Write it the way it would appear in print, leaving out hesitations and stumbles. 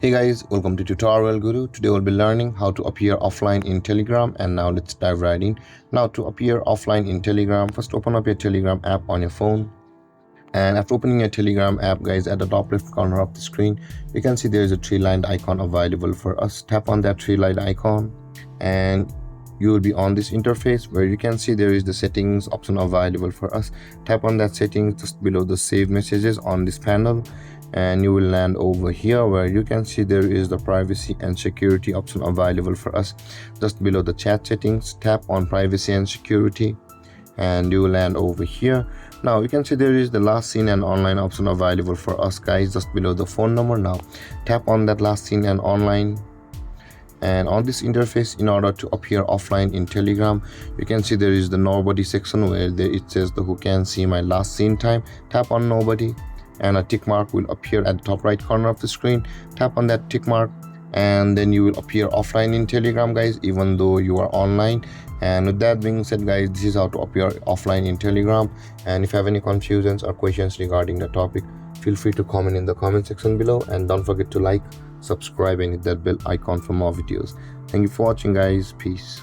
Hey guys, welcome to Tutorial Guru. Today we'll be learning how to appear offline in Telegram, and now let's dive right in. Now to appear offline in Telegram, first open up your Telegram app on your phone. And after opening your Telegram app, guys, at the top left corner of the screen, you can see there is a three-lined icon available for us. Tap on that three-lined icon and you will be on this interface where you can see there is the settings option available for us. Tap on that settings just below the save messages on this panel, and you will land over here where you can see there is the privacy and security option available for us. Just below the chat settings, tap on privacy and security and you will land over here. Now you can see there is the last seen and online option available for us, guys, just below the phone number. Now tap on that last seen and online, and on this interface, in order to appear offline in Telegram, you can see there is the nobody section where it says the who can see my last seen time. Tap on nobody and a tick mark will appear at the top right corner of the screen. Tap on that tick mark and then you will appear offline in Telegram, guys, even though you are online. And with that being said, guys, this is how to appear offline in Telegram. And if you have any confusions or questions regarding the topic, feel free to comment in the comment section below, and don't forget to like, subscribe and hit that bell icon for more videos. Thank you for watching, guys. Peace.